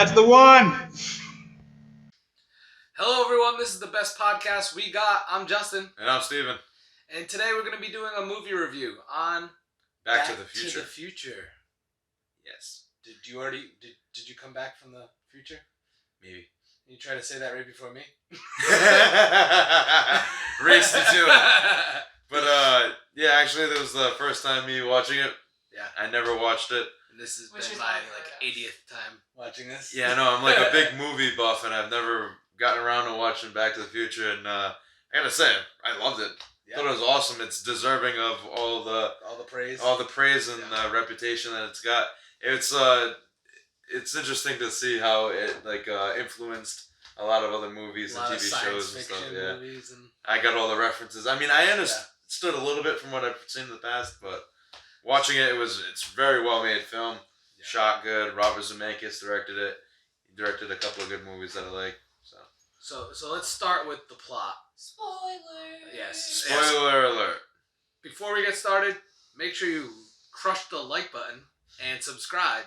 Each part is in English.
That's the one. Hello, everyone. This is the best podcast we got. I'm Justin. And I'm Steven. And today we're going to be doing a movie review on Back to the Future. To the Future. Yes. Did you come back from the future? Maybe. You try to say that right before me? Race to do it. But, yeah, actually, that was the first time me watching it. Yeah. I never watched it. And this has been my, 80th time watching this. Yeah, no, I'm like a big movie buff, and I've never gotten around to watching Back to the Future, and I gotta say, I loved it. Yeah. Thought it was awesome. It's deserving of all the praise and reputation that it's got. It's interesting to see how it influenced a lot of other movies and TV shows and stuff. Yeah, movies and I got all the references. I mean, I understood a little bit from what I've seen in the past, but watching it, it's very well made film. Yeah. Shot good. Robert Zemeckis directed it. He directed a couple of good movies that I like. So let's start with the plot. Spoiler. Yes. Spoiler alert. Before we get started, make sure you crush the like button and subscribe.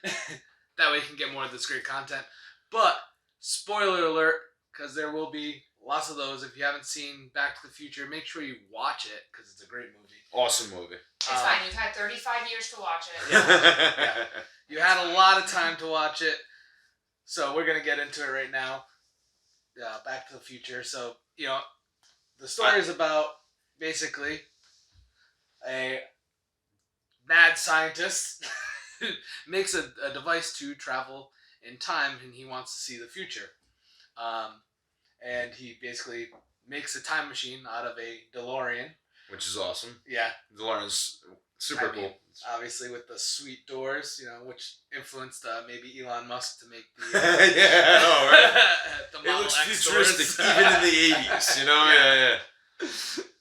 That way you can get more of this great content. But, spoiler alert, because there will be lots of those. If you haven't seen Back to the Future, make sure you watch it, because it's a great movie. Awesome movie. It's fine. You've had 35 years to watch it. Yeah. You had a lot of time to watch it. So we're going to get into it right now. Back to the Future. So, the story is about, basically, a mad scientist makes a device to travel in time, and he wants to see the future. And he basically makes a time machine out of a DeLorean. Which is awesome. Yeah. DeLorean's super cool. Obviously with the sweet doors, which influenced maybe Elon Musk to make the... yeah, I know, right? The Model X X futuristic, even in the 80s, Yeah.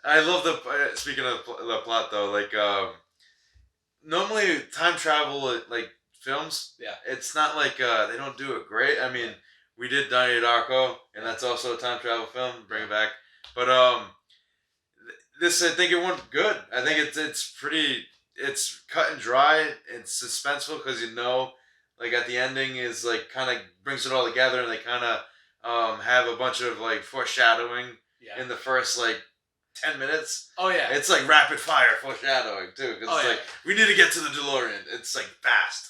I love speaking of the plot, though, normally time travel, films, it's not they don't do it great. I mean, we did Donnie Darko, and that's also a time travel film, bring it back. But, this, I think it went good. I think it's cut and dry. It's suspenseful because at the ending is kind of brings it all together, and they kind of have a bunch of foreshadowing in the first 10 minutes. Oh yeah, it's rapid fire foreshadowing too, because we need to get to the DeLorean. It's fast.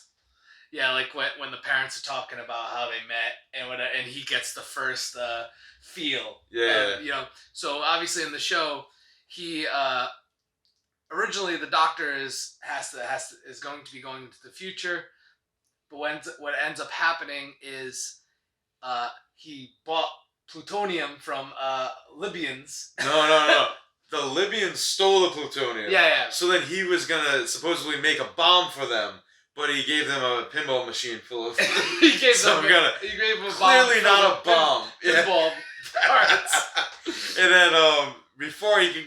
Yeah, when the parents are talking about how they met and he gets the first feel. Yeah. So obviously in the show, he originally the doctor is going to be going into the future, but what ends up happening is he bought plutonium from Libyans. No. The Libyans stole the plutonium. Yeah. So then he was gonna supposedly make a bomb for them, but he gave them a pinball machine full of. He gave them a bomb. Clearly not a bomb. Pinball parts. And then before he can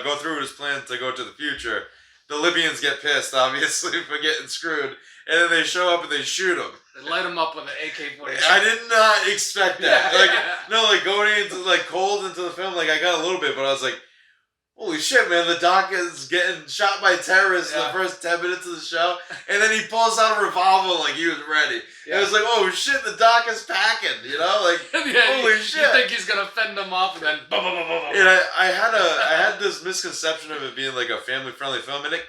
go through with his plan to go to the future, the Libyans get pissed, obviously, for getting screwed. And then they show up and they shoot him. They light him up with an AK-47. I did not expect that. Going into cold into the film, I got a little bit, but I was like, holy shit, man, the doc is getting shot by terrorists in the first 10 minutes of the show. And then he pulls out a revolver like he was ready. Yeah. It was oh shit, the doc is packing, holy shit. You think he's going to fend them off and then... And I had this misconception of it being a family-friendly film, and I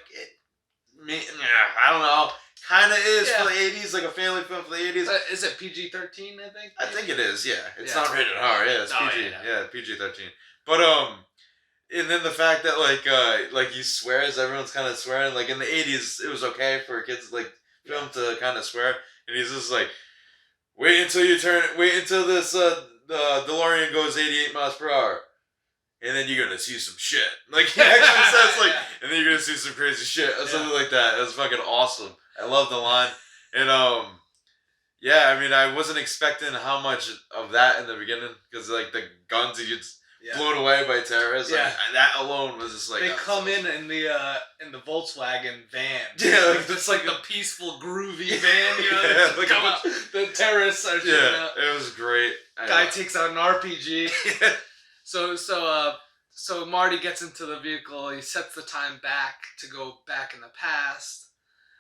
don't know. Kind of is for the 80s, a family film for the 80s. Is it PG-13, I think? I think it is, yeah. It's not rated R, yeah, it's PG. Yeah, PG-13. But, and then the fact that, he swears, everyone's kind of swearing. In the 80s, it was okay for kids, film to kind of swear. And he's just wait until this, the DeLorean goes 88 miles per hour. And then you're gonna see some shit. He actually says, and then you're gonna see some crazy shit, or something like that. It was fucking awesome. I love the line. And, I wasn't expecting how much of that in the beginning, because, the guns he gets blown away by terrorists. That alone was just they come in the Volkswagen van. Yeah, it's the peaceful, groovy van. The terrorists are shooting up. It was great. Guy takes out an RPG. So Marty gets into the vehicle. He sets the time back to go back in the past.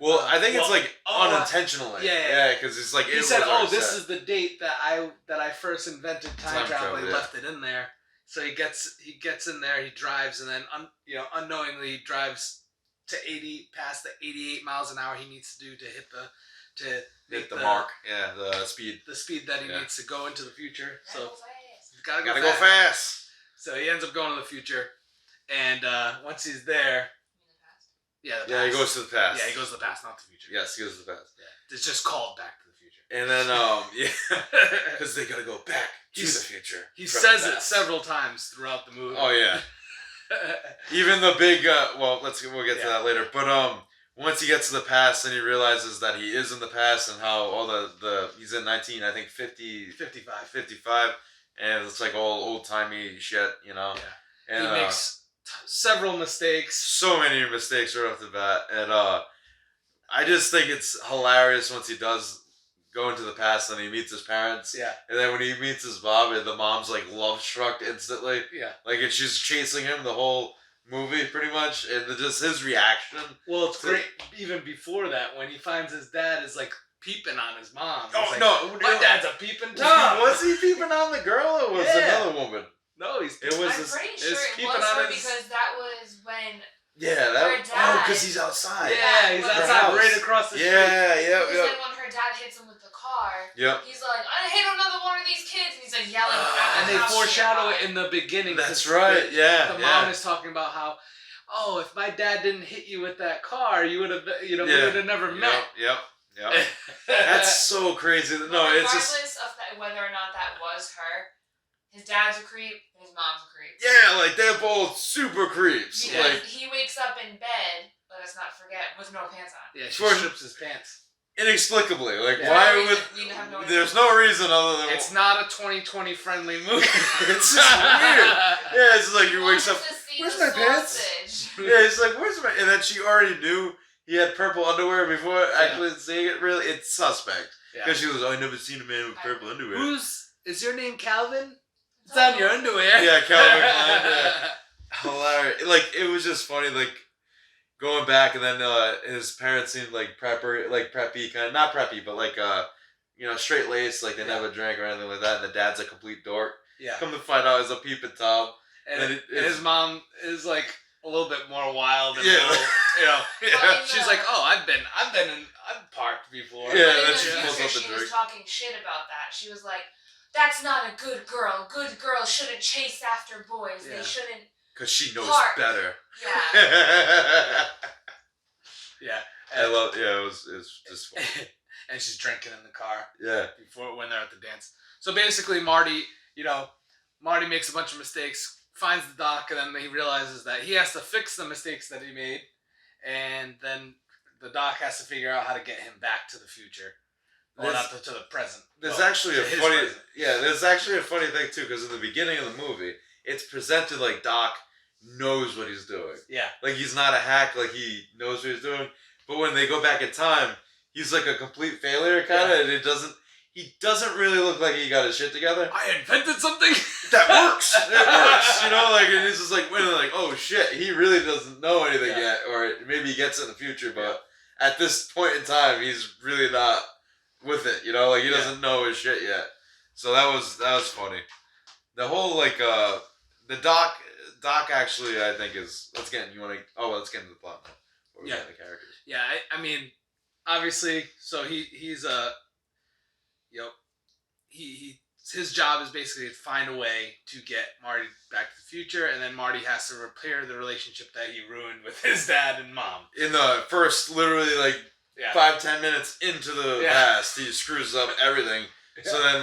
Well, I think it's like oh, unintentionally. yeah. Because it's like He said, this is the date that I first invented time travel. He left it in there. So he gets in there, he drives, and then unknowingly he drives to past the 88 miles an hour he needs to do to hit the mark. Yeah, the speed that he needs to go into the future. Gotta So go fast. gotta go fast. So he ends up going to the future, and once he's there, You mean the past? the past. He goes to the past. Yeah, he goes to the past, not the future. Yes, he goes to the past. Yeah, it's just called Back to the Future. And then because they gotta go back to the future. He says it several times throughout the movie. Oh yeah. Even the big we'll get to that later. But once he gets to the past, then he realizes that he is in the past and how all the he's in 55, and it's like all old timey shit, Yeah. And he makes several mistakes. So many mistakes right off the bat, and I just think it's hilarious once he does go into the past and he meets his parents. Yeah. And then when he meets his mom, and the mom's like love struck instantly. Yeah. Like, and she's chasing him the whole movie pretty much, and just his reaction. Well, it's great even before that when he finds his dad is like peeping on his mom. Oh like, no, my dad's a peeping Tom. Was he peeping on the girl or was it another woman? No, I'm pretty sure it was her because that was when. Yeah, because he's outside. Yeah, he's outside right across the street. Yeah. Because then when her dad hits him with the car, he's like, I hate another one of these kids, and he's like yelling. And they foreshadow it in the beginning. That's right. The mom is talking about how, if my dad didn't hit you with that car, you would have, we would have never met. Yep. That's so crazy. No, it's just regardless of whether or not that was her. His dad's a creep, and his mom's a creep. Yeah, like they're both super creeps. Because like, he wakes up in bed, let us not forget, with no pants on. Yeah, she strips his pants. Inexplicably. Like, why would... There's no reason other than... It's not a 2020 friendly movie. It's just weird. Yeah, it's like he wakes up... Where's my pants? Yeah, he's like, where's my... And then she already knew he had purple underwear before actually seeing it. Really, it's suspect. Because she was, I never seen a man with purple underwear. Is your name Calvin? It's on your underwear. Yeah, Calvin Klein. Yeah. Hilarious. Like, it was just funny, like, going back, and then his parents seemed like preppy, kind of, not preppy, but like, straight laced, like they never drank or anything like that, and the dad's a complete dork. Yeah. Come to find out, he's a peeping Tom. And his mom is like a little bit more wild and she's like, I've parked before. Yeah, and then she was talking shit about that. She was like, that's not a good girl. Good girls shouldn't chase after boys. Yeah. They shouldn't. Because she knows park. better. Yeah. Yeah. It was just funny. And she's drinking in the car. Yeah. When they're at the dance. So basically, Marty makes a bunch of mistakes, finds the doc, and then he realizes that he has to fix the mistakes that he made, and then the doc has to figure out how to get him back to the future. Well, not to the present. There's actually a funny thing too, because in the beginning of the movie, it's presented like Doc knows what he's doing. Yeah. Like he's not a hack, like he knows what he's doing. But when they go back in time, he's like a complete failure kind of, and he doesn't really look like he got his shit together. I invented something that works. It works, and he's just like, oh shit, he really doesn't know anything yet, or maybe he gets it in the future, but at this point in time, he's really not with it, he doesn't know his shit yet. So that was funny. The whole the doc actually I think is let's get into the plot now. Or we got the characters. Yeah, I mean, obviously, so he's his job is basically to find a way to get Marty back to the future, and then Marty has to repair the relationship that he ruined with his dad and mom. In the first, literally 5-10 minutes into the past, he screws up everything. Yeah. So then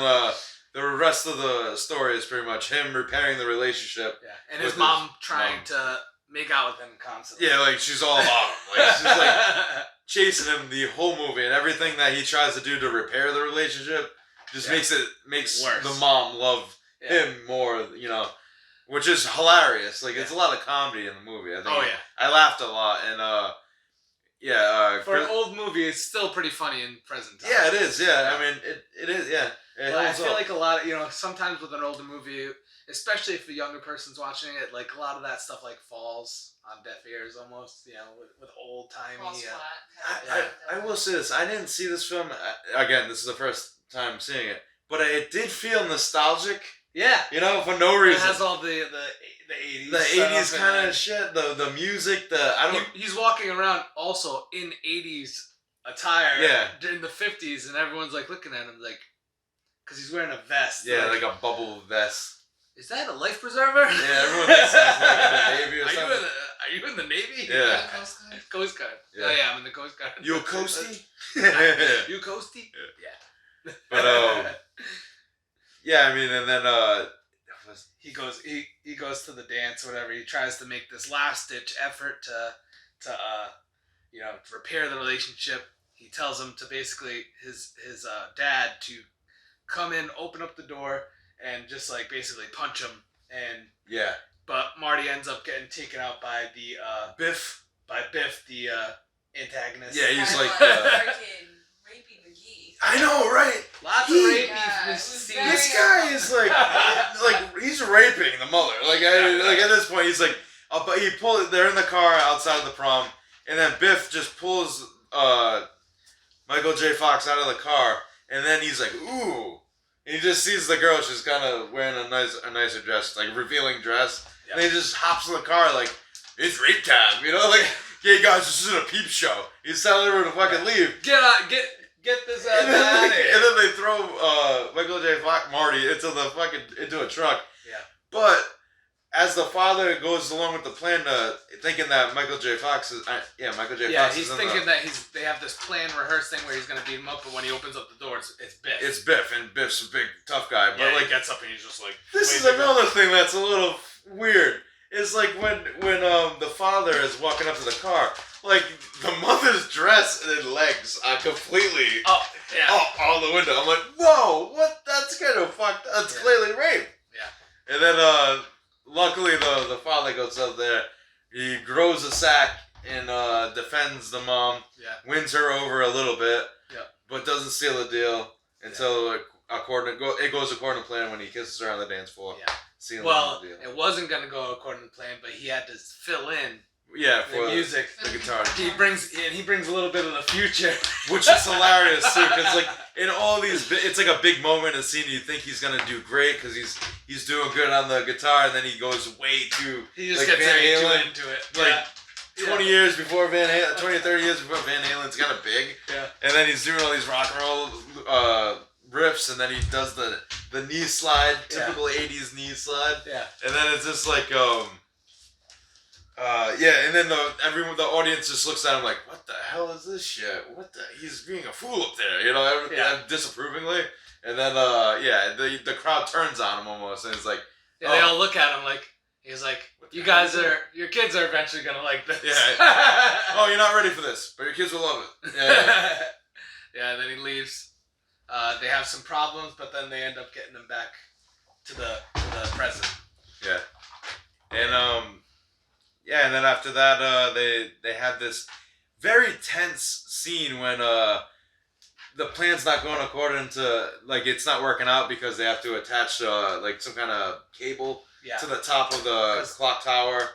the rest of the story is pretty much him repairing the relationship. Yeah, and his mom trying to make out with him constantly. Yeah, she's all about him. She's chasing him the whole movie, and everything that he tries to do to repair the relationship just makes worse. The mom love him more, which is hilarious. It's a lot of comedy in the movie. I think I laughed a lot, and for an old movie, it's still pretty funny in present time. Yeah, it is. Yeah, I mean, it is. Yeah, I feel like a lot of, sometimes with an older movie, especially if a younger person's watching it, like a lot of that stuff like falls on deaf ears almost, with old timey. I will say this: I didn't see this film again. This is the first time seeing it, but it did feel nostalgic. Yeah, for no reason. It has all the 80s. The 80s kind of shit. The music. He's walking around also in 80s attire. Yeah. During the 50s, and everyone's like looking at him like, because he's wearing a vest. Yeah, like a bubble vest. Is that a life preserver? Yeah, everyone thinks he's like in the Navy or something. Are you in the Navy? Yeah. Coast Guard. Yeah. Oh yeah, I'm in the Coast Guard. You a coastie? You coastie? Yeah. But yeah, I mean, and then he goes to the dance or whatever. He tries to make this last ditch effort to repair the relationship. He tells him to basically his dad to come in, open up the door, and just like basically punch him. And yeah, but Marty ends up getting taken out by the Biff, the antagonist. Yeah, he's like freaking rapey McGee. I know, right? Lots of rape. This guy is like he's raping the mother. Like at this point, he's like, but they're in the car outside of the prom, and then Biff just pulls Michael J. Fox out of the car, and then he's like, ooh. And he just sees the girl. She's kind of wearing a nicer dress, like revealing dress. Yep. And he just hops in the car like, it's rape time, like, hey guys, this isn't a peep show. He's telling everyone to fucking leave. Get this out of here. And then they throw Michael J. Fox, Marty into a truck. Yeah. But as the father goes along with the plan, thinking that Michael J. Fox is Michael J. Fox. He's thinking that they have this plan rehearsed thing where he's gonna beat him up, but when he opens up the door, it's Biff. It's Biff, and Biff's a big tough guy. But he gets up and he's just like. This is another thing that's a little weird. It's like when the father is walking up to the car, like the mother's dress and legs are completely all the window. I'm like, whoa, what? That's kind of fucked. That's clearly rape. Yeah. And then luckily the father goes up there. He grows a sack and defends the mom. Yeah. Wins her over a little bit. Yeah. But doesn't seal the deal until it goes according to plan when he kisses her on the dance floor. Yeah. Well, it wasn't gonna go according to plan, but he had to fill in. Yeah, for the music, the guitar. He brings a little bit of the future, which is hilarious too. Because like in all these, it's like a big moment in a scene. You think he's gonna do great because he's doing good on the guitar, and then he goes way too. He just gets too into it. Like 20 years before Van Halen, 20 or 30 years before Van Halen's kind of big. Yeah. And then he's doing all these rock and roll riffs, and then he does the knee slide, typical 80s knee slide. Yeah. And then it's just like and then the audience just looks at him like, what the hell is this shit? He's being a fool up there, disapprovingly. And then the crowd turns on him almost, and it's like they all look at him like he's like, your kids are eventually gonna like this. Yeah. Oh, you're not ready for this, but your kids will love it. Yeah. Yeah, and then he leaves. They have some problems, but then they end up getting him back to the present. Yeah. And and then after that, they have this very tense scene when the plan's not going according to, like, it's not working out because they have to attach like some kind of cable to the top of the clock tower,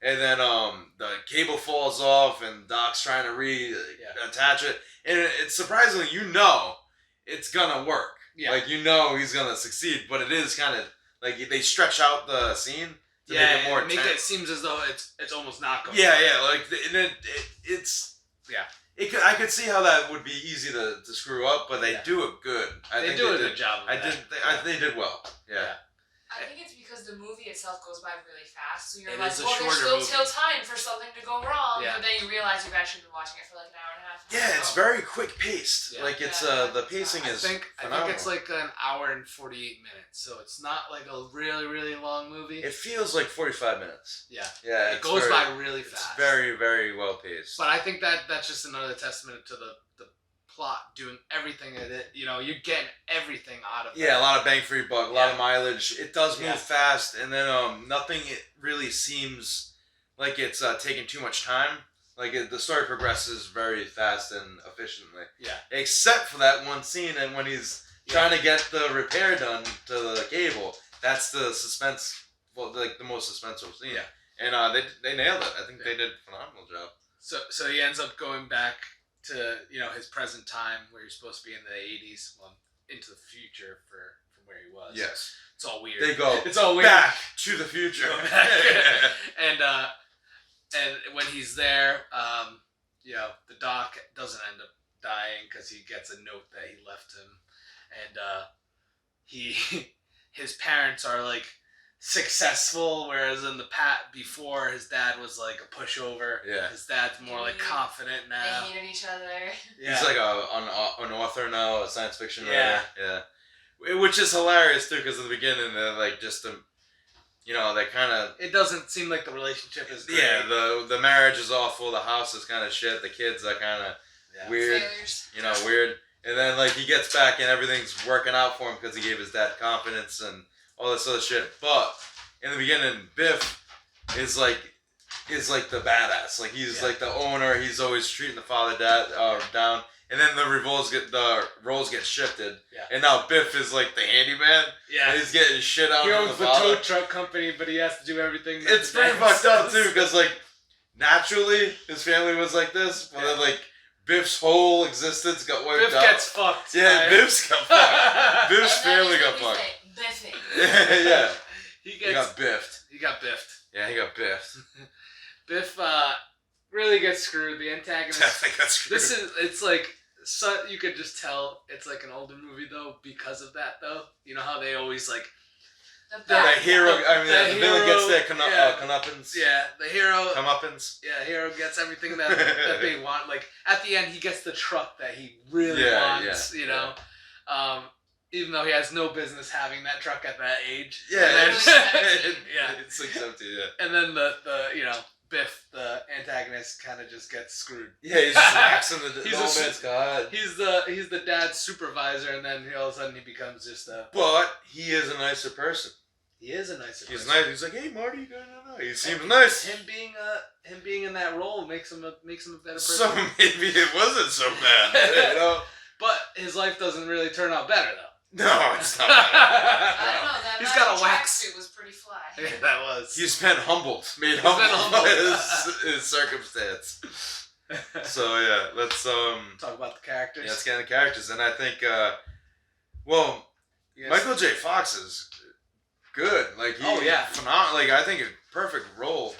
and then the cable falls off, and Doc's trying to reattach it, and it's surprisingly, it's gonna work. Yeah. Like, he's gonna succeed, but it is kind of like they stretch out the scene. To make it more make it seems as though it's almost not going. Yeah, like I could see how that would be easy to screw up, but they do it good. They do a good job. They did well. Yeah. I think it's because the movie itself goes by really fast, so you're there's still time for something to go wrong, but then you realize you've actually been watching it for like an hour and a half. Yeah, it's very quick paced. Yeah. Like it's the pacing is. I think it's like an hour and 48 minutes, so it's not like a really really long movie. It feels like 45 minutes. Yeah. Yeah. It goes by really fast. It's very very well paced. But I think that's just another testament to the plot doing everything in it. You're getting everything out of it. Yeah, a lot of bang for your buck, a lot of mileage. It does move fast, and then nothing really seems like it's taking too much time. Like the story progresses very fast and efficiently. Yeah. Except for that one scene, and when he's trying to get the repair done to the cable. That's the suspense. Well, like the most suspenseful scene. Yeah. And they nailed it. I think they did a phenomenal job. So he ends up going back to his present time where he's supposed to be in the 80s, well, into the future from where he was. Yes. It's all weird. They go. It's all weird. Back to the future. And when he's there, the doc doesn't end up dying because he gets a note that he left him, and his parents are like successful, whereas in the before his dad was like a pushover. Yeah. His dad's more like confident now. They hated each other. Yeah. He's like an author now, a science fiction writer. Yeah. Which is hilarious too, because in the beginning they're like just they kind of. It doesn't seem like the relationship is great. Yeah, the marriage is awful. The house is kind of shit. The kids are kind of weird. Failures. Weird. And then like he gets back and everything's working out for him because he gave his dad confidence and all this other shit. But in the beginning, Biff is like the badass. Like he's like the owner. He's always treating the father down. And then the roles get shifted. Yeah. And now Biff is like the handyman. Yeah. And he's getting shit out. He owns the tow truck company, but he has to do everything. It's pretty fucked up too, because like naturally his family was like this, but then like Biff's whole existence got wiped out. Biff gets fucked. Yeah, Biff's got fucked. Biff's family got fucked. Biffing. Yeah. He got biffed. He got biffed. Yeah, he got biffed. Biff really gets screwed. The antagonist. Definitely got screwed. It's like. So you could just tell it's like an older movie though because of that though. You know how they always like the villain gets their comeuppance. Yeah, the hero comeuppance. Yeah, hero gets everything that they want. Like at the end, he gets the truck that he really wants. Even though he has no business having that truck at that age. Yeah, it's like 17. Yeah, and then the Biff, the antagonist, kind of just gets screwed. Yeah, he's just waxing the old man's god. He's the dad's supervisor, and then all of a sudden he becomes just a. But he is a nicer person. He is a nicer person. He's nice. He's like, hey Marty, you gonna know? He seems nice. Him being in that role makes him a better person. So maybe it wasn't so bad, But his life doesn't really turn out better though. No, it's not. I don't know. That he's got a wax suit was pretty fly. Yeah, that was. He's been humbled, made humbled by his circumstance. So yeah, let's talk about the characters. Yeah, let's get into the characters, and I think Michael J. Fox is good. Like phenomenal. Like I think a perfect role.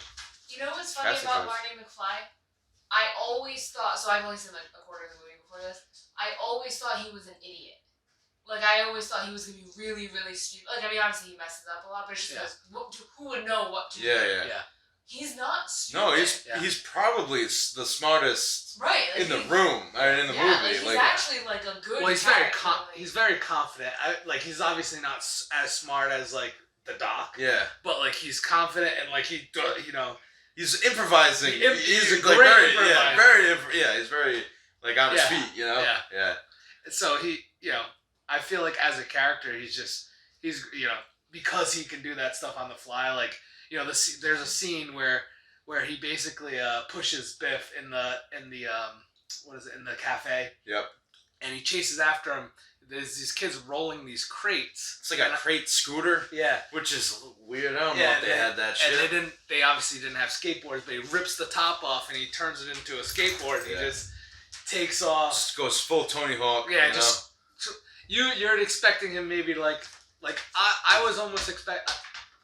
You know what's funny about Marty McFly? I always thought. So I've only seen like a quarter of the movie before this. I always thought he was an idiot. Like, I always thought he was going to be really, really stupid. Like, I mean, obviously he messes up a lot, but it's just because who would know what to do? Yeah. He's not stupid. No, he's probably the smartest in the room, in the movie. Like, he's actually, like, a good Well, he's very confident. He's obviously not as smart as, like, the doc. Yeah. But, like, he's confident and, like, he, he's improvising. He's a like, great improviser. He's very, like, on his feet, Yeah. So he, I feel like as a character, he's because he can do that stuff on the fly. Like, there's a scene where he basically pushes Biff in the cafe. Yep. And he chases after him. There's these kids rolling these crates. It's like a crate scooter. Yeah. Which is weird. I don't know if they had that shit. And they obviously didn't have skateboards, but he rips the top off and he turns it into a skateboard. And he just takes off. Just goes full Tony Hawk. Yeah, You're expecting him maybe I was almost expecting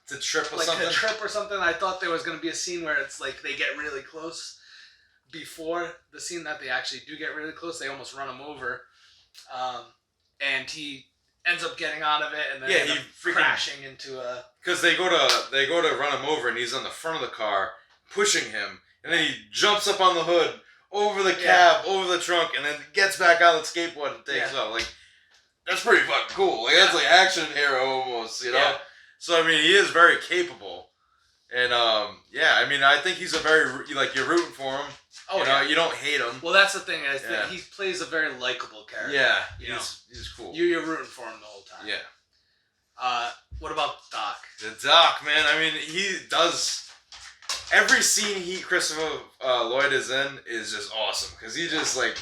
to trip or like something. A trip or something. I thought there was going to be a scene where it's like they get really close. Before the scene that they actually do get really close, they almost run him over, and he ends up getting out of it, and then he crashing into a. Because they go to run him over, and he's on the front of the car pushing him, and then he jumps up on the hood, over the cab, over the trunk, and then gets back on the skateboard and takes off. Like. That's pretty fucking cool. Like that's like action hero almost, Yeah. So I mean, he is very capable, and I mean, I think he's a very you're rooting for him. Oh, you don't hate him. Well, that's the thing. I think he plays a very likable character. Yeah, he's cool. You're rooting for him the whole time. Yeah. What about Doc? The Doc, man. I mean, he does every scene Christopher Lloyd is in is just awesome because he just like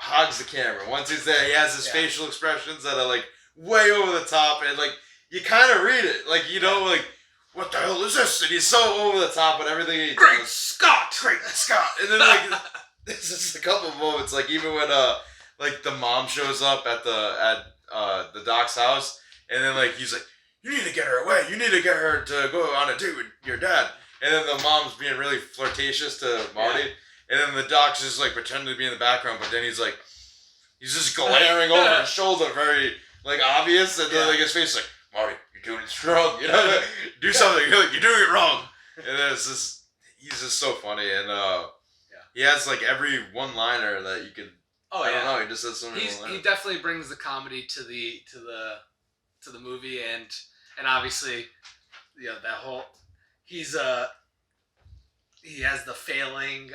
hogs the camera. Once he's there, he has his facial expressions that are like way over the top, and like you kind of read it, like you know, like what the hell is this? And he's so over the top with everything he Great does. Scott, And then like there's just a couple of moments, like even when like the mom shows up at the doc's house, and then like he's like, you need to get her away. You need to get her to go on a date with your dad. And then the mom's being really flirtatious to Marty. And then the doc's just like pretending to be in the background, but then he's just glaring over his shoulder, very like obvious. And then like his face is like, Marty, you're doing it wrong. You know, do something. You're doing it wrong. And then it's just, he's just so funny. And he has like every one-liner that you could. I don't know. He just says so many one-liners. He definitely brings the comedy to the movie, and obviously, that whole he has the failing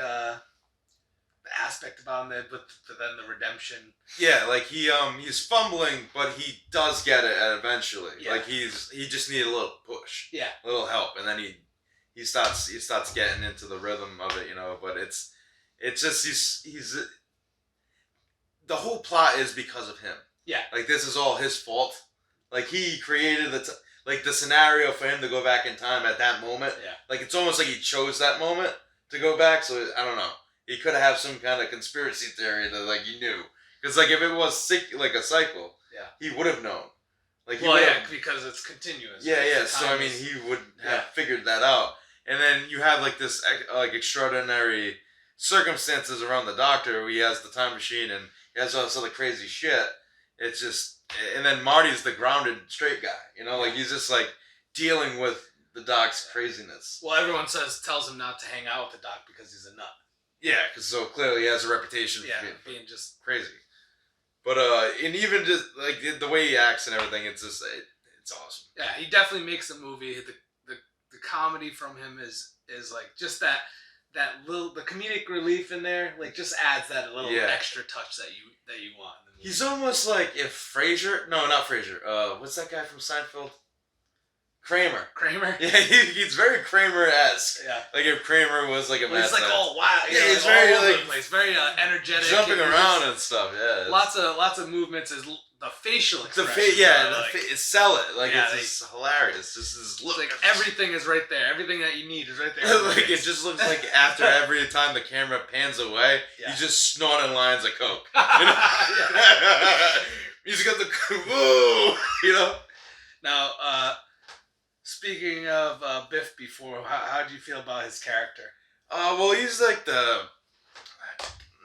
aspect about him, but then the redemption. Yeah, like he's fumbling, but he does get it eventually. Yeah. Like he just needed a little push. Yeah. A little help, and then he starts getting into the rhythm of it, you know. But it's just he's the whole plot is because of him. Yeah. Like this is all his fault. Like he created the scenario for him to go back in time at that moment. Yeah. Like it's almost like he chose that moment to go back. So I don't know. He could have some kind of conspiracy theory that like he knew, because like if it was like a cycle, he would have known. Like because it's continuous. Yeah. So I mean, he would have figured that out. And then you have like this like extraordinary circumstances around the doctor. Where he has the time machine and he has all this other crazy shit. It's just, and then Marty's the grounded straight guy. You know, like he's just like dealing with the doc's craziness. Well, everyone tells him not to hang out with the doc because he's a nut. Yeah, because so clearly he has a reputation for being just crazy. But and even just like the way he acts and everything, it's just it's awesome. Yeah, he definitely makes the movie. The comedy from him is like just that little, the comedic relief in there, like just adds that little extra touch that you want in the movie. He's almost like if Frasier, no, not Frasier. What's that guy from Seinfeld? Kramer. Yeah, he's very Kramer-esque. Yeah. Like if Kramer was like a he's like all wild. Yeah, he's like very all over like the place, very energetic, jumping around and stuff. Yeah. Lots of movements. Is the facial expression. Sell it. Like it's just hilarious. Just his look. Like everything is right there. Everything that you need is right there. Like it just looks like after every time the camera pans away, he's just snorting lines of coke. You know? He's got the whoa. You know. Now, speaking of Biff before, how do you feel about his character? Well, he's like the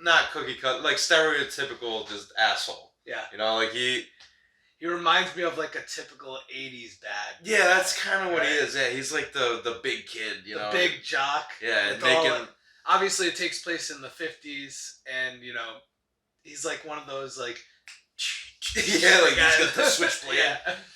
not cookie cut, like stereotypical just asshole. Yeah. You know, like he reminds me of like a typical 80s dad. Yeah, that's kind of what he is. Yeah, he's like the big kid, you know. The big jock. Yeah, obviously it takes place in the 50s, and you know, he's like one of those like yeah, like he's got the switchblade.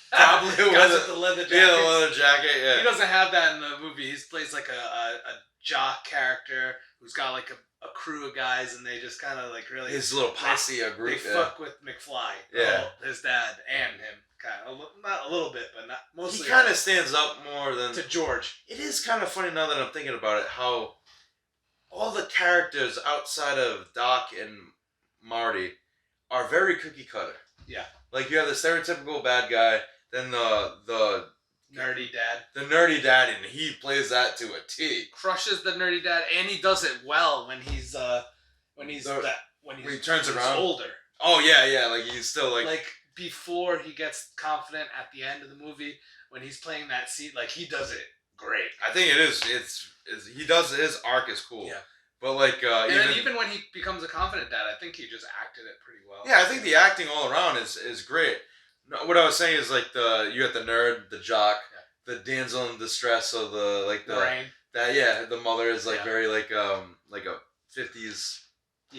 Probably with the leather jacket. Yeah, the leather jacket, yeah. He doesn't have that in the movie. He plays like a jock character who's got like a crew of guys, and they just kind of like really... His little posse, a group. They fuck with McFly. Yeah. His dad and him. Kind of. Not a little bit, but not mostly. He kind of stands up more than... To George. It is kind of funny now that I'm thinking about it, how all the characters outside of Doc and Marty are very cookie cutter. Yeah. Like you have the stereotypical bad guy, then the nerdy dad. The nerdy dad, and he plays that to a T. Crushes the nerdy dad, and he does it well when he turns around. Older. Oh yeah, like he's still like before he gets confident at the end of the movie when he's playing that scene, like he does it great. I think it is. He does, his arc is cool. Yeah. But like even when he becomes a confident dad, I think he just acted it pretty well. Yeah, I think the acting all around is great. No, what I was saying is like you got the nerd, the jock, the damsel in distress, so the brain. The mother is like very like a 50s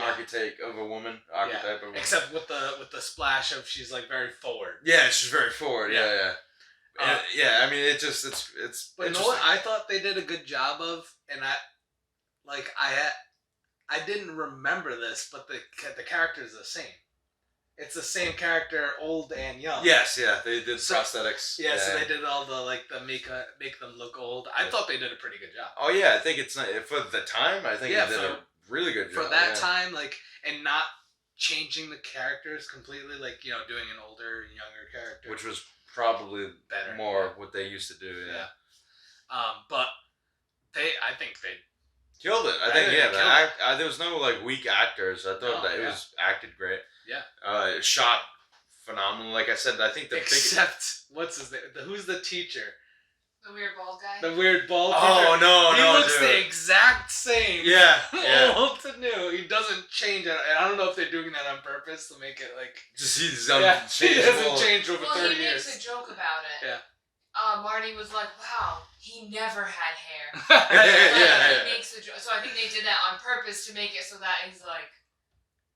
archetype of a woman, archetype of a woman. Except with the splash of she's like very forward. Yeah, she's very forward. Yeah. I mean, it's. But you know what? I thought they did a good job of, and I didn't remember this, but the character is the same. It's the same character, old and young. Yes, they did prosthetics. Yeah, so they did all the make them look old. I thought they did a pretty good job. Oh yeah, I think it's for the time. I think they did a really good job for that time. Like, and not changing the characters completely, like doing an older, younger character, which was probably better, more what they used to do. Yeah. But I think they killed it. I think there was no like weak actors. I thought that it was acted great. Yeah. Shot phenomenal. Like I said, I think except what's his name? Who's the teacher? The weird bald guy. The weird bald. Oh teacher. no, He looks dude. the exact same. Yeah. Old to new. He doesn't change it. And I don't know if they're doing that on purpose to make it like. Just he's he hasn't changed over 30 he years. makes a joke about it. Yeah. Marty was like, "Wow, he never had hair." Yeah. He makes a joke. So I think they did that on purpose to make it so that he's like,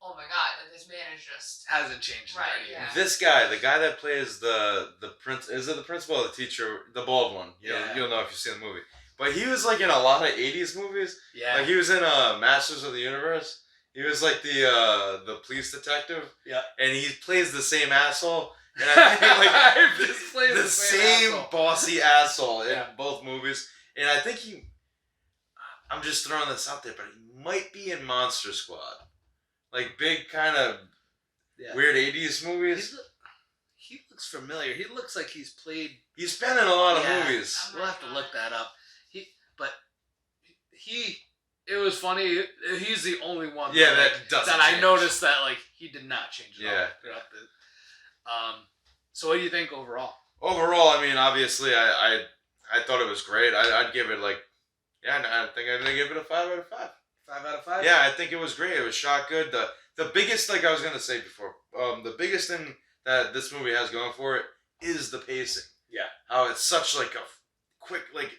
"Oh my god, like this man is just hasn't changed in 30 years." Yeah. This guy, the guy that plays the prince, is it the principal or the teacher? The bald one. You'll know if you've seen the movie. But he was like in a lot of 80s movies. Yeah. Like he was in Masters of the Universe. He was like the police detective. Yeah. And he plays the same asshole. And I think like the same asshole. bossy asshole in Yeah. both movies. And I think I'm just throwing this out there, but he might be in Monster Squad. Like big kind of weird 80s movies. He looks familiar. He looks like he's played. He's been in a lot of movies. We'll have to look that up. It was funny. He's the only one. That I noticed that like he did not change at all throughout the. So what do you think overall? Overall, I mean, obviously, I thought it was great. I'd give it like, I think I'm gonna give it a 5 out of 5. 5 out of 5. Yeah, I think it was great. It was shot good. The biggest, like I was gonna say before, the biggest thing that this movie has going for it is the pacing. Yeah. How it's such like a quick, like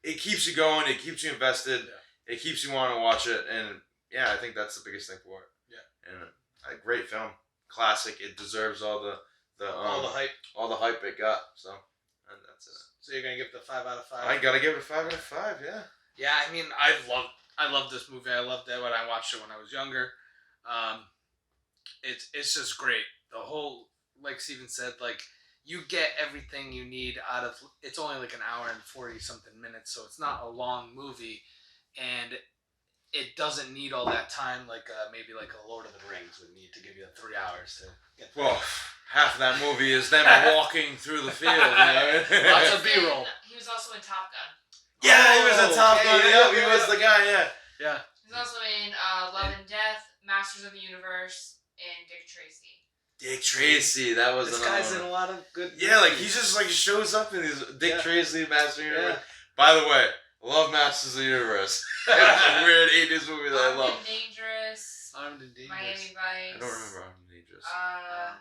it keeps you going, it keeps you invested, it keeps you wanting to watch it, and I think that's the biggest thing for it. Yeah. And a great film, classic. It deserves all the hype it got. So, and that's it. So you're gonna give it a 5 out of 5. I gotta give it a 5 out of 5. Yeah. Yeah, I mean, I love this movie. I loved it when I watched it when I was younger. It's just great. The whole, like Steven said, like you get everything you need out of. It's only like an hour and 40 something minutes, so it's not a long movie, and it doesn't need all that time like maybe like a Lord of the Rings would need to give you 3 hours to get through. Well, half of that movie is them walking through the field. Lots of B-roll. He was also in Top Gun. Yeah, he was in Top Gun. He was the guy. Yeah. He's also in Love and Death, Masters of the Universe, and Dick Tracy. Dick Tracy, that was this another guy's one. in a lot of good. Yeah, like movies. he just like shows up in these Dick Tracy, Masters of the Universe. Yeah. By the way, love Masters of the Universe. It's a weird 80s movie that I love. Armed and Dangerous. Miami Vice. I don't remember Armed and Dangerous. I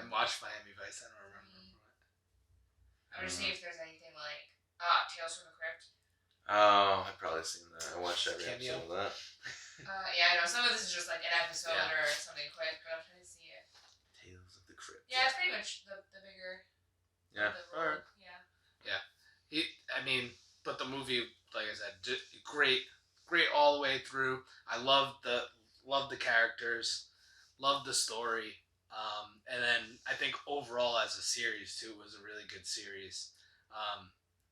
watched Miami Vice. I don't remember. I'm gonna see if there's anything like Tales from the Crypt. Oh, I've probably seen that. I watched every Cameo. episode of that. Yeah, I know. Some of this is just like an episode or something quick, but I'm trying to see it. Tales of the Crypt. Yeah, it's pretty much the bigger. Yeah. Alright. Yeah. But the movie, like I said, great all the way through. I loved the characters, loved the story, and then I think overall as a series too was a really good series.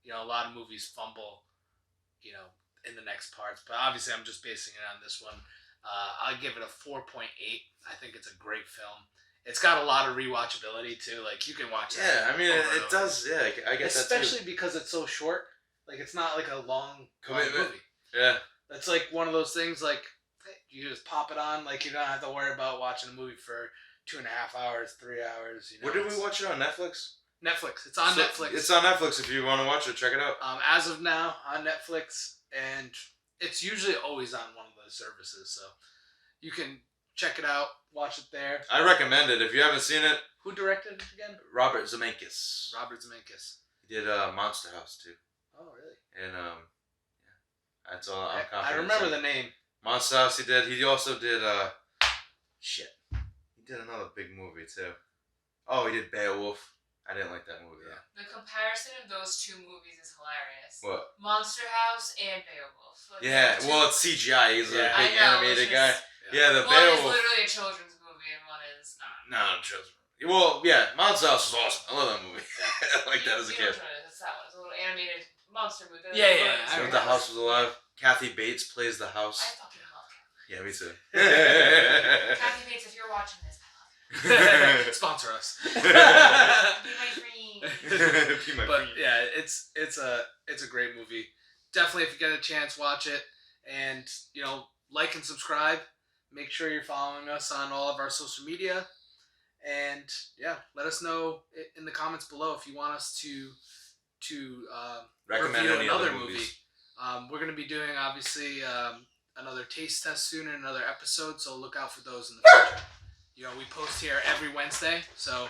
A lot of movies fumble, in the next parts, but obviously I'm just basing it on this one. I'll give it a 4.8. I think it's a great film. It's got a lot of rewatchability too. Like you can watch it. Yeah, I mean it does. Yeah, I get that too. Especially because it's so short. Like it's not like a long Commitment. movie. Yeah. That's like one of those things. Like you just pop it on. Like you don't have to worry about watching a movie for 2.5 hours, 3 hours. Where did we watch it on Netflix? Netflix. It's on Netflix. It's on Netflix. If you want to watch it, check it out. As of now, on Netflix, and it's usually always on one of those services, so you can check it out, watch it there. I recommend it if you haven't seen it. Who directed it again? Robert Zemeckis. He did Monster House too. Oh, really? And that's all. I'm confident. I remember the name. Monster House. He did. He also did. He did another big movie too. Oh, he did Beowulf. I didn't like that movie. Yeah. The comparison of those two movies is hilarious. What? Monster House and Beowulf. Like, Well, it's CGI. He's a big animated guy. Yeah, the one Beowulf. is literally a children's movie and one is not. No, children's movie. Well, yeah, Monster House is awesome. I love that movie. I like that as a kid. It's that one. It's a little animated monster movie. Yeah. When the house was alive, Kathy Bates plays the house. I fucking love Yeah, me too. Kathy Bates, if you're watching this, I love Sponsor us. you. Be my friend. Be my But friend. yeah, it's a great movie. Definitely, if you get a chance, watch it, and like and subscribe. Make sure you're following us on all of our social media, and yeah, let us know in the comments below if you want us to Recommend review any another other movie. movies. We're gonna be doing obviously another taste test soon in another episode, so look out for those in the future. We post here every Wednesday, so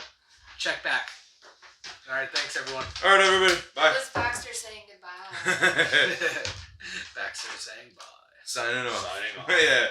check back. All right, thanks everyone. All right, everybody. Bye. Was Baxter saying goodbye? Baxter saying bye. Signing off. Signing off. Yeah.